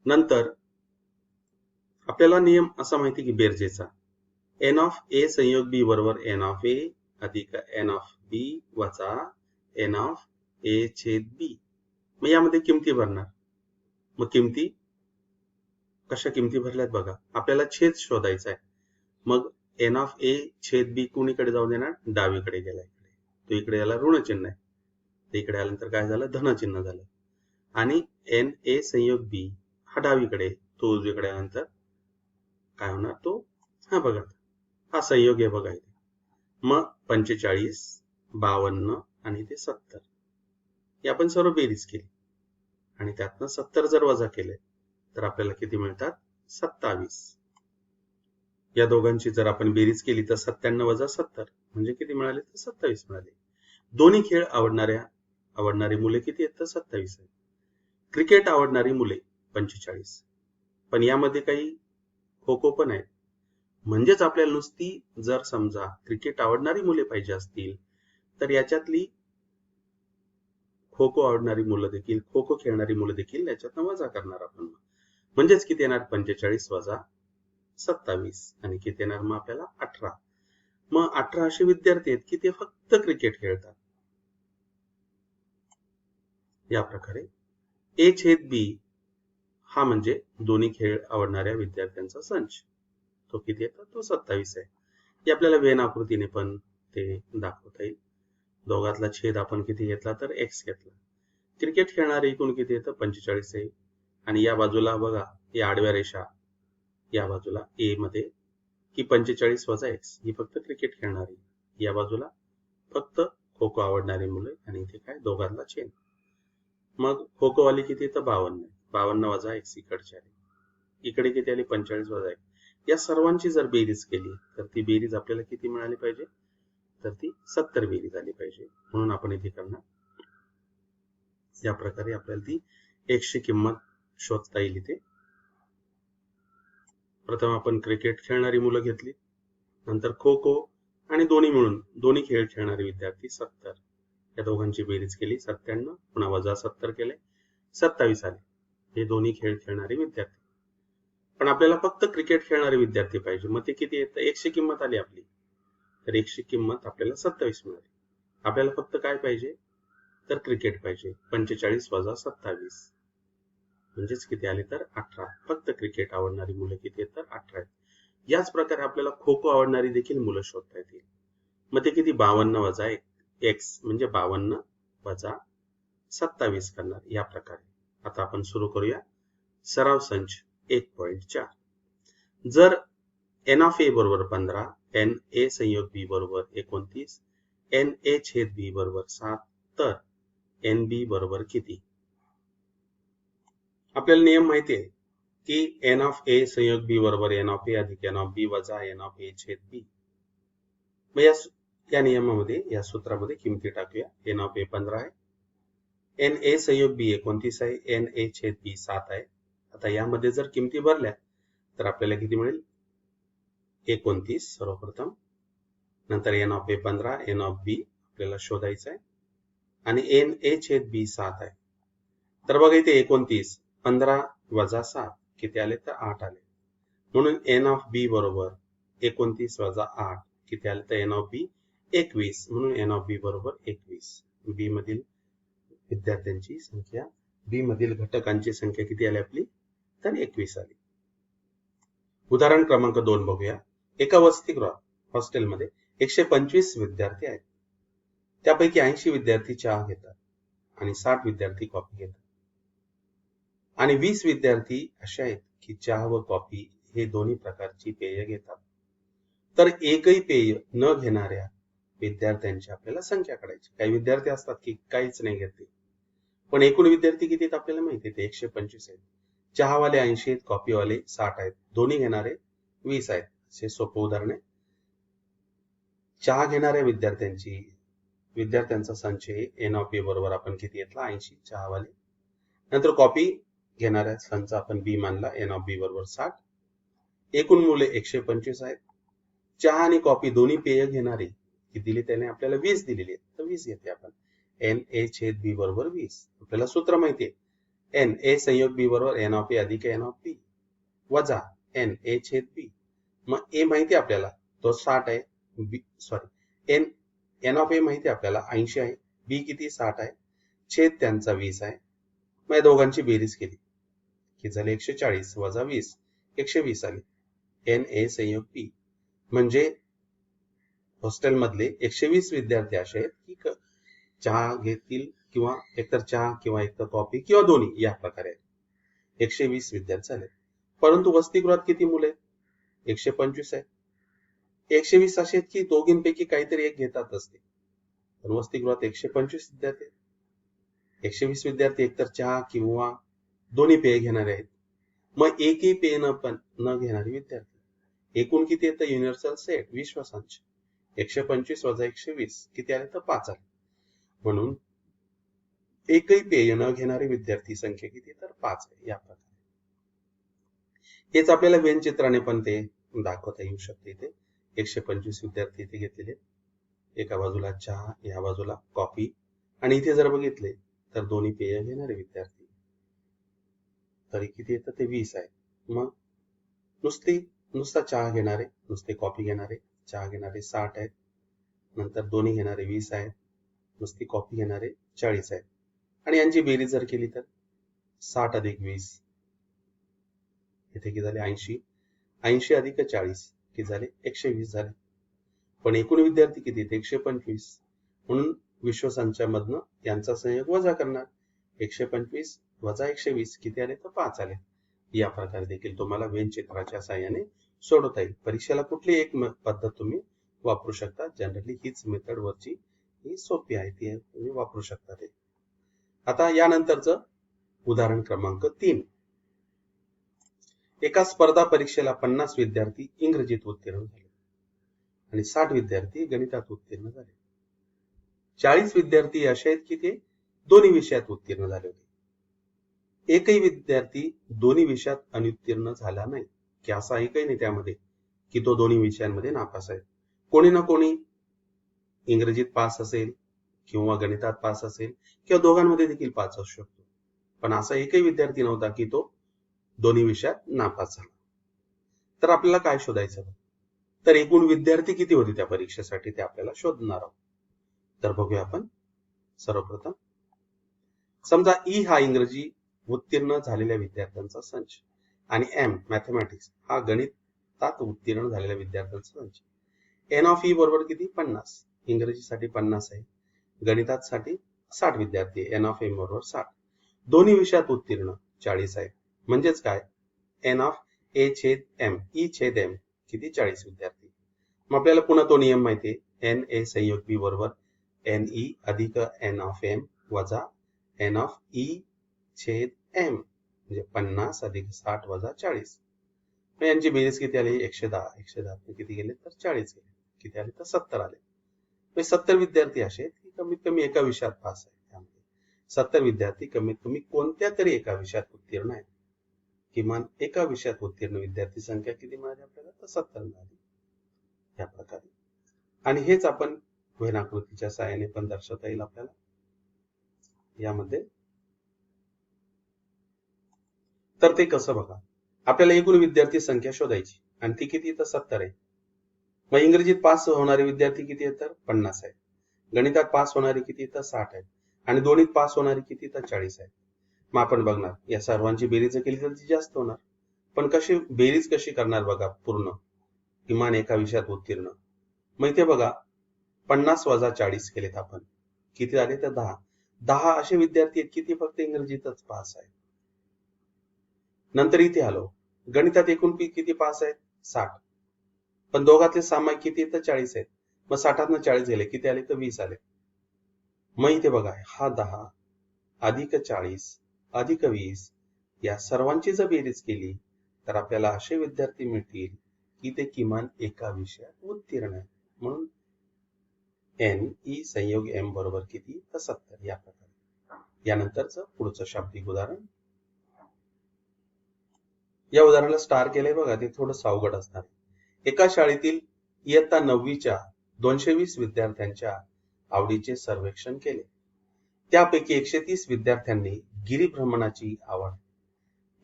नंतर आपल्याला नियम असा माहिती की बेरजेचा, एन ऑफ ए संयोग बी बरोबर एन ऑफ ए अधिक एन ऑफ बी वजा एन ऑफ ए छेद बी. मग यामध्ये किमती भरणार. मग किमती कशा किमती भरल्यात बघा. आपल्याला छेद शोधायचा आहे. मग एन ऑफ ए छेद बी कोणीकडे जाऊ देणार, डावीकडे गेला. इकडे तो इकडे याला ऋण चिन्ह आहे, तर इकडे आल्यानंतर काय झालं, धन चिन्ह झालं. आणि एन ए संयोग बी हा डावीकडे, तो उजवीकडे आल्यानंतर काय होणार, तो हा बघा हा संयोग आहे बघा इथे. मग 45 52 आणि ते 70 हे आपण सर्व बेरीज केली आणि त्यातनं 70 जर वजा केले तर आपल्याला किती मिळतात, 27. या दोघांची जर आपण बेरीज केली तर 97 वजा 70 म्हणजे किती मिळाले, तर 27 मिळाले. दोन्ही खेळ आवडणारी मुले किती आहेत, तर 27 आहेत. क्रिकेट आवडणारी मुले 45, पण यामध्ये काही खो खो पण आहे. म्हणजेच आपल्याला नुसती जर समजा क्रिकेट आवडणारी मुले पाहिजे असतील तर याच्यातली खो खो आवडणारी मुलं देखील, खो खो खेळणारी मुलं देखील याच्यातनं वजा करणार आपण. म्हणजेच किती येणार? 45 वजा 27 आणि किती येणार मग आपल्याला? 18. मग 18 असे विद्यार्थी आहेत की ते फक्त क्रिकेट खेळतात. या प्रकारे ए छेद बी हा म्हणजे दोन्ही खेळ आवडणाऱ्या विद्यार्थ्यांचा संच. तो किती येतो? तो 27 आहे. हे आपल्याला वेन आकृतीने पण ते दाखवता येईल. दोघातला छेद आपण किती घेतला तर एक्स घेतला. क्रिकेट खेळणारे एकूण किती येतं? 45 आहे. आणि या बाजूला बघा, या आडव्या रेषा या बाजूला ए मध्ये की 45 वजा एक्स ही फक्त क्रिकेट खेळणारी, या बाजूला फक्त खो खो आवडणारी मुलं आणि इथे काय? दोघांना छेद. मग खो खो वाली किती येतं? 52. 52 वजा एक्स इकडच्या आली. इकडे किती आली? 45 वजा एक्स. या सर्वांची जर बेरीज केली तर ती बेरीज आपल्याला किती मिळाली पाहिजे? तर ती 70 बेरीज आली पाहिजे. म्हणून आपण इथे करणार या प्रकारे आपल्याला ती एक्सची किंमत शोधता येईल. इथे प्रथम आपण क्रिकेट खेळणारी मुलं घेतली, नंतर खो खो आणि दोन्ही मिळून दोन्ही खेळ खेळणारे विद्यार्थी 70. या दोघांची बेरीज केली 97, पुन्हा वजा 70 केले 27 आले. हे दोन्ही खेळ खेळणारे विद्यार्थी. पण आपल्याला फक्त क्रिकेट खेळणारे विद्यार्थी पाहिजे. मग ते किती येतं? एक्सची किंमत आली आपली, तर एक्सची किंमत आपल्याला 27 मिळाली. आपल्याला फक्त काय पाहिजे? तर क्रिकेट पाहिजे. 45 वजा 27 म्हणजेच किती आले? तर 18. फक्त क्रिकेट आवडणारी मुलं किती आहेत? तर 18 आहेत. याच प्रकारे आपल्याला खो खो आवडणारी देखील मुलं शोधता येतील. मग ते किती? 52 वजा एक्स म्हणजे 52 वजा 27 करणार या प्रकारे. आता आपण सुरू करूया सराव संच 1.4. जर एन ऑफ ए बरोबर 15, एन ए संयोग बी बरोबर 29, एन ए छेद बी बरोबर 7, तर एन बी बरोबर किती? आपल्याला नियम माहिती आहे की एन ऑफ ए संयोग बी बरोबर एन ऑफ ए अधिक एन ऑफ बी वजा एन ऑफ ए छेद बी. मग या नियमामध्ये, या सूत्रामध्ये किमती टाकूया. एन ऑफ ए 15 आहे, एन ए संयोग बी 29 आहे, एन ए छेद बी 7 आहे. आता यामध्ये जर किमती भरल्या तर आपल्याला किती मिळेल? 29 सर्वप्रथम, नंतर N of A 15, N of B आपल्याला शोधायचं आहे आणि एन ए छेद बी 7 आहे. तर बघा इथे 29, 15 वजा 7 किती आले? तर 8 आले. म्हणून एन ऑफ बी बरोबर 29 वजा 8 किती आले? तर एन ऑफ बी 21. म्हणून एन ऑफ बी बरोबर 21. बी मधील विद्यार्थ्यांची संख्या, बी मधील घटकांची संख्या किती आली आपली? तर 21 आली. उदाहरण क्रमांक 2 बघूया. एका वसतिगृहात हॉस्टेलमध्ये 125 विद्यार्थी आहेत. त्यापैकी 80 विद्यार्थी चहा घेतात आणि 60 विद्यार्थी कॉफी घेतात आणि 20 विद्यार्थी असे आहेत की चहा व कॉफी हे दोन्ही प्रकारची पेय घेतात. तर एकही पेय न घेणाऱ्या विद्यार्थ्यांची आपल्याला संख्या काढायची. काही विद्यार्थी असतात की काहीच नाही घेते, पण एकूण विद्यार्थी किती आहेत आपल्याला माहिती आहे, ते 125 आहेत. चहावाले 80 आहेत, कॉफीवाले 60 आहेत, दोन्ही घेणारे 20 आहेत. असे सोपं उदाहरण आहे. चहा घेणाऱ्या विद्यार्थ्यांचा संच एन ऑफ ए बरोबर आपण किती घेतला? 80 चहावाले. नंतर कॉफी घेणाऱ्या संच आपण बी मानला, एन ऑफ बी बरोबर 60. एकूण मुले 125 आहेत. चहा आणि कॉफी दोन्ही पेय घेणारे किती दिली त्याने? आपल्याला 20 दिलेली आहेत, तर 20 घेते आपण. एन ए छेद बी बरोबर 20. आपल्याला सूत्र माहिती आहे, एन ए संयोग बी बरोबर एन ऑफ ए अधिक एन ऑफ बी वजा एन ए छेद बी. मग ए माहिती आहे आपल्याला, तो 60 आहे. एन ऑफ ए माहिती आहे आपल्याला 80 आहे, बी किती? 60 आहे, छेद त्यांचा 20 आहे. मग या दोघांची बेरीज केली की झाले 140 वजा 20, 120 आली. एन ए संयोग बी म्हणजे हॉस्टेलमधले 120 विद्यार्थी असे आहेत की चहा घेतील किंवा एकतर चहा किंवा एकतर कॉफी किंवा दोन्ही या प्रकारे आहेत. 120 विद्यार्थी झाले. परंतु वसतिगृहात किती मुले आहेत? 125 आहेत. 120 असे आहेत की दोघींपैकी काहीतरी एक घेतातच ते. पण वसतिगृहात 125 विद्यार्थी आहेत. 120 विद्यार्थी एकतर चहा किंवा दोन्ही पेय घेणारे आहेत. मग एकही पेय न घेणारे विद्यार्थी. एकूण किती येतं? युनिव्हर्सल सेट 20 वा संच. 125 वजा 120 किती आले? तर 5 आले. म्हणून एकही पेय न घेणारे विद्यार्थी संख्या किती? तर 5 आहे. या प्रकारे हेच आपल्याला व्यंगचित्राने पण ते दाखवता येऊ शकते. इथे 125 विद्यार्थी इथे घेतलेले, एका बाजूला चहा, या बाजूला कॉफी, आणि इथे जर बघितले तर दोन्ही पेय घेणारे विद्यार्थी, तरी किती येतं ते 20 आहे. मग नुसता चहा घेणारे, नुसते कॉफी घेणारे, चहा घेणारे 60 आहेत, नंतर दोन्ही घेणारे 20 आहेत, नुसती कॉफी घेणारे 40 आहेत, आणि यांची बेरीज जर केली तर 60 अधिक 20 इथे किती झाले 80, 80 अधिक 40 किती झाले 120 झाले. पण एकूण विद्यार्थी किती 125, म्हणून विश्वसंचामधनं यांचा संयोग वजा करणार, 125 वजा 120 किती आले तर 5 आले. या प्रकारे देखील तुम्हाला व्यंगचित्राच्या साहाय्याने सोडवता येईल. परीक्षेला कुठली एक पद्धत तुम्ही वापरू शकता. जनरली हीच मेथड वरची ही सोपी आहे, ती तुम्ही वापरू शकता. ते आता यानंतरचं उदाहरण क्रमांक 3. एका स्पर्धा परीक्षेला 50 विद्यार्थी इंग्रजीत उत्तीर्ण झाले आणि 60 विद्यार्थी गणितात उत्तीर्ण झाले. 40 विद्यार्थी असे आहेत की ते दोन्ही विषयात उत्तीर्ण झाले होते. एकही विद्यार्थी दोन्ही विषयात अनुत्तीर्ण झाला नाही, की असा एकही नाही त्यामध्ये की तो दोन्ही विषयांमध्ये नापास आहे. कोणी ना कोणी इंग्रजीत पास असेल किंवा गणितात पास असेल किंवा दोघांमध्ये देखील पास असू शकतो, पण असा एकही विद्यार्थी नव्हता की तो दोन्ही विषयात नापास झाला. तर आपल्याला काय शोधायचं, तर एकूण विद्यार्थी किती होते त्या परीक्षेसाठी ते आपल्याला शोधणार आहोत. तर बघूया आपण. सर्वप्रथम समजा ई हा इंग्रजी उत्तीर्ण झालेल्या विद्यार्थ्यांचा संच आणि एम मॅथमॅटिक्स हा गणितात उत्तीर्ण झालेल्या विद्यार्थ्यांचा संच. एन ऑफ ई बरोबर किती 50, इंग्रजीसाठी 50 आहे, गणितासाठी 60 विद्यार्थी, एन ऑफ एम बरोबर 60. दोन्ही विषयात उत्तीर्ण 40 आहे, म्हणजेच काय एन ऑफ ए छेद एम ई छेद एम किती 40 विद्यार्थी. मग आपल्याला पुन्हा तो नियम माहिती आहे, एन ए संयोग बी बरोबर एन ई अधिक एन ऑफ एम वजा एन ऑफ ई छेद एम, म्हणजे 50 अधिक 60 वजा 40. मग यांची बेरीज किती आली 110, 110 किती गेले तर 40 गेले, किती आले तर 70 आले. म्हणजे 70 विद्यार्थी असे की कमीत कमी एका विषयात पास आहेत. त्यामध्ये 70 विद्यार्थी कमीत कमी कोणत्या तरी एका विषयात उत्तीर्ण आहेत. किमान एका विषयात उत्तीर्ण विद्यार्थी संख्या किती मिळाली आपल्याला तर 70 मिळाली. या प्रकारे, आणि हेच आपण वेनाकृतीच्या सहाय्याने पण दर्शवता येईल आपल्याला यामध्ये. तर ते कसं बघा, आपल्याला एकूण विद्यार्थी संख्या शोधायची आणि ती किती तर 70 आहे. मग इंग्रजीत पास होणारे विद्यार्थी किती आहेत तर 50 आहेत, गणितात पास होणारे किती तर 60 आहेत, आणि दोन्हीत पास होणारे किती तर 40 आहेत. मग आपण बघणार या सर्वांची बेरीज केली तर ती जास्त होणार, पण बेरीज कशी करणार बघा, पूर्ण किमान एका विषयात उत्तीर्ण. मग इथे बघा 50 वजा 40 केलेत आपण, किती झाले तर 10 असे विद्यार्थी आहेत किती फक्त इंग्रजीतच पास आहेत. नंतर इथे आलो, गणितात एकूण किती पास आहेत 60, पण दोघातले सामायिक किती तर 40 आहेत. मग 60 40 गेले, किती आले तर 20 आले. मग इथे बघा हा 10 अधिक 40 अधिक 20 या सर्वांची जर बेरीज केली तर आपल्याला असे विद्यार्थी मिळतील की ते किमान एका विषयात उत्तीर्ण आहे. म्हणून एन ई संयोग एम बरोबर किती तर 70. या प्रकारे यानंतरचं पुढचं शाब्दिक उदाहरण. या उदाहरणाला स्टार केलंय बघा, ते थोडं अवघड असणार. एका शाळेतील इयत्ता 9वीच्या 220 विद्यार्थ्यांच्या आवडीचे सर्वेक्षण केले. त्यापैकी 130 विद्यार्थ्यांनी गिरिभ्रमणाची आवड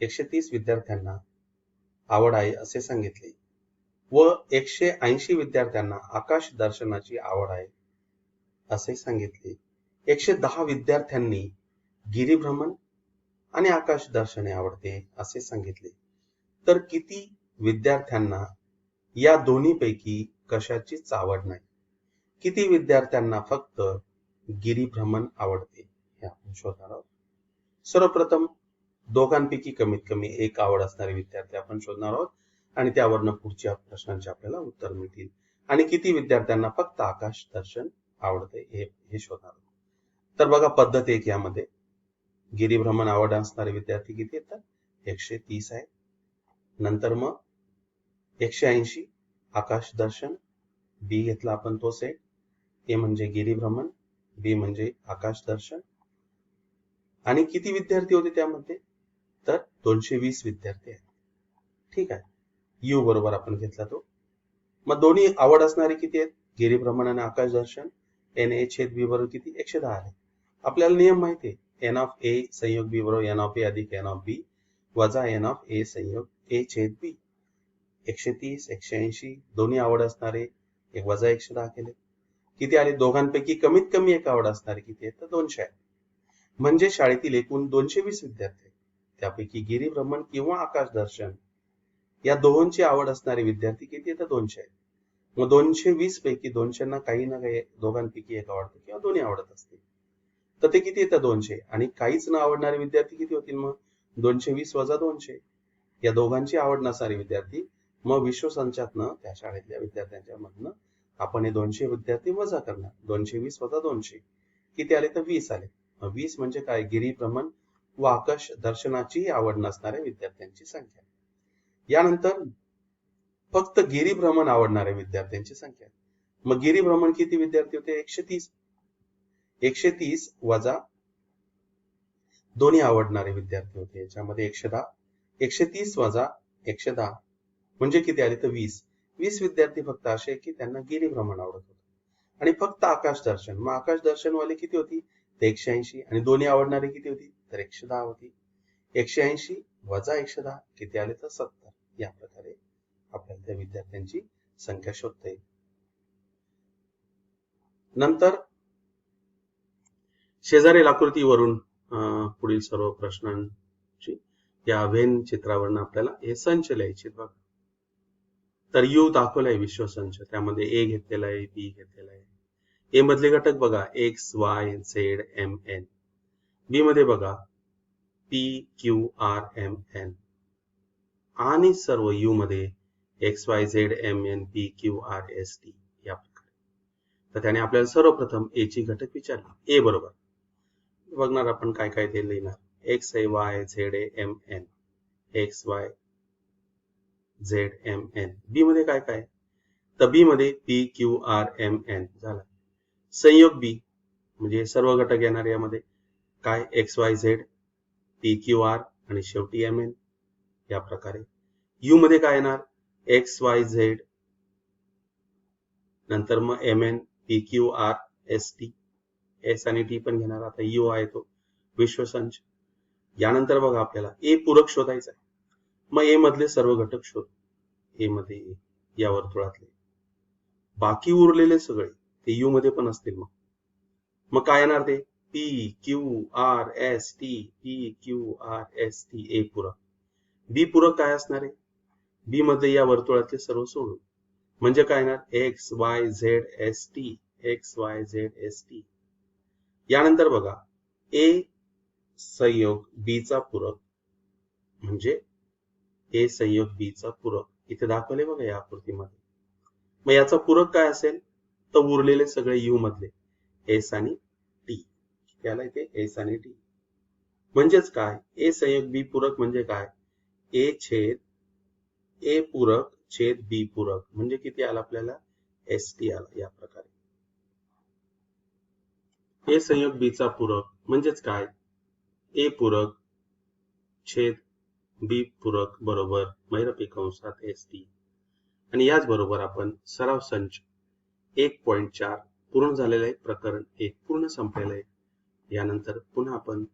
130 विद्यार्थ्यांना आवड आहे असे सांगितले व 180 विद्यार्थ्यांना आकाश दर्शनाची आवड आहे असे सांगितले. 110 विद्यार्थ्यांनी गिरिभ्रमण आणि आकाश दर्शने आवडते असे सांगितले. तर किती विद्यार्थ्यांना या दोन्हीपैकी कशाचीच आवड नाही? किती विद्यार्थ्यांना फक्त गिरिभ्रमण आवडते हे आपण शोधणार आहोत. सर्वप्रथम दोघांपैकी कमीत कमी एक आवड असणारे विद्यार्थी आपण शोधणार आहोत आणि त्यावरनं पुढच्या प्रश्नांचे आपल्याला उत्तर मिळतील. आणि किती विद्यार्थ्यांना फक्त आकाश दर्शन आवडते हे शोधणार आहोत. तर बघा पद्धत एक, यामध्ये गिरिभ्रमण आवड असणारे विद्यार्थी किती येतात 130 आहे. नंतर मग 180 आकाश दर्शन, बी घेतला आपण तो सेट, ए म्हणजे गिरिभ्रमण, बी म्हणजे आकाश दर्शन. आणि किती विद्यार्थी होते त्यामध्ये तर 220 विद्यार्थी आहेत. ठीक आहे. यू बरोबर आपण घेतला तो. मग दोन्ही आवड असणारे किती आहेत? गिरीभ्रमण आणि आकाश दर्शन. एन ए छेद बी बरोबर किती? 110 आले. आपल्याला नियम माहिती आहे, एन ऑफ ए संयोग बी बरोबर एन ऑफ ए अधिक एन ऑफ बी वजा एन ऑफ ए संयोग ए छेद बी. 130, 180 दोन्ही आवड असणारे एक वजा 110 केले. किती आले? दोघांपैकी कमीत कमी एक आवड असणारे किती आहेत? तर 200 आहे. म्हणजे शाळेतील एकूण 220 विद्यार्थी आहेत. त्यापैकी गिरीभ्रमण किंवा आकाश दर्शन या दोहोंची आवड असणारे विद्यार्थी किती आहेत? तर 200 आहेत. मग 220 पैकी 200 काही ना काही दोघांपैकी एक आवडतं किंवा दोन्ही आवडत असतील, तर ते किती येतं? 200. आणि काहीच न आवडणारे विद्यार्थी किती होतील? मग 220 वजा 200. या दोघांची आवड नसणारे विद्यार्थी, मग विश्वसंचातनं त्या शाळेतल्या विद्यार्थ्यांच्या मधनं आपण हे 200 विद्यार्थी वजा करणार. 220 वजा 200 किती आले? तर 20 आले. 20 म्हणजे काय? गिरीभ्रमण व आकाश दर्शनाची आवड नसणाऱ्या विद्यार्थ्यांची संख्या. यानंतर फक्त गिरीभ्रमण आवडणाऱ्या विद्यार्थ्यांची संख्या. मग गिरीभ्रमण किती विद्यार्थी होते? 130. 130 वजा दोन्ही आवडणारे विद्यार्थी होते, याच्यामध्ये 110. 130 वजा 110 म्हणजे किती आले? तर 20. 20 विद्यार्थी फक्त असे की त्यांना गिरीभ्रमण आवडत होतं. आणि फक्त आकाश दर्शन, मग आकाश दर्शन वाले किती होती? तर 180. आणि दोन्ही आवडणारे किती होती? तर 110 होती. 180 वजा 110 किती आले? तर 70. या प्रकारे आपल्याला त्या विद्यार्थ्यांची संख्या शोधता येईल. नंतर शेजारील आकृतीवरून पुढील सर्व प्रश्नांची या व्हेन चित्रावरून आपल्याला हे संच लिहायचे बघा. तर यू दाखवलाय विश्वसंच, त्यामध्ये ए घेतलेला आहे, बी घेतलेला आहे. ए मधले घटक बघा X Y Z M N. B मध्ये बघा P Q R M N. आणि सर्व यू मध्ये X Y Z M N P Q R S T या प्रकारे. तर त्याने आपल्याला सर्वप्रथम ए ची घटक विचारले. ए बरोबर बघणार आपण काय काय ते लिहिणार. X A Y Z M N X Y Z M N. B मध्ये काय काय? तर बी मध्ये P Q R M N झाला. संयोग बी म्हणजे सर्व घटक येणार यामध्ये काय? X Y Z P Q R आणि शेवटी एम एन या प्रकारे. यू मध्ये काय येणार? एक्स वाय झेड नंतर मग M N P Q R S T. S आणि टी पण घेणार. आता यू आहे तो विश्वसंच. यानंतर बघा आपल्याला ए पूरक शोधायचा आहे. मग ए मधले सर्व घटक शोध. ए मध्ये या वर्तुळातले बाकी उरलेले सगळे ते यू मध्ये पण असतील. मग काय येणार? ते P Q R S T. P Q R S T A पूरक. बी पूरक काय असणार आहे? बी मध्ये या वर्तुळातले सर्व सोडून म्हणजे काय येणार? X Y Z S T. X Y Z S T. यानंतर बघा ए संयोग बी चा पूरक म्हणजे ए संयोग बी चा पूरक इथे दाखवले बघा या आकृतीमध्ये. मग याचा पूरक काय असेल? तर उरलेले सगळे यू मधले एस आणि टी. याला इथे एस आणि टी म्हणजेच काय? ए संयोग बी पूरक म्हणजे काय? ए छेद ए पूरक छेद बी पूरक म्हणजे किती आला आपल्याला? एस टी आला. या प्रकारे ए संयोग बी चा पूरक म्हणजेच काय? ए पूरक छेद बी पूरक बरोबर मैरपी कंसात एस टी. आणि याच बरोबर आपण सराव संच 1.4 पूर्ण झालेलं आहे. प्रकरण 1 पूर्ण संपलेलं आहे. यानंतर पुन्हा आपण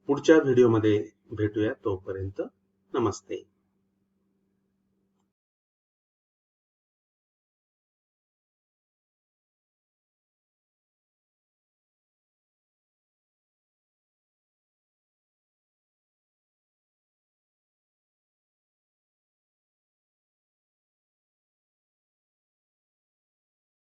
पुढच्या व्हिडिओमध्ये भेटूया. तोपर्यंत नमस्ते.